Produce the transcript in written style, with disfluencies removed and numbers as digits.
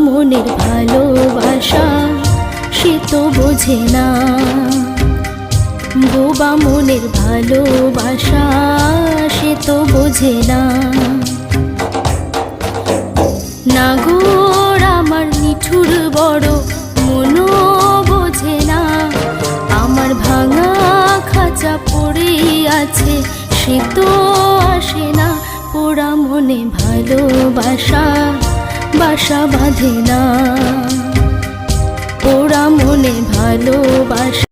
মনের ভালোবাসা সে তো বোঝে না, বোবা মনের ভালোবাসা সে তো বোঝে না। নাগর আমার নিঠুর বড় মনও বোঝে না, আমার ভাঙা খাঁচা পড়ে আছে সে তো আসে না। পোড়া মনে ভালোবাসা বাসা বাঁধে না, পোড়া মনে ভালোবাসা।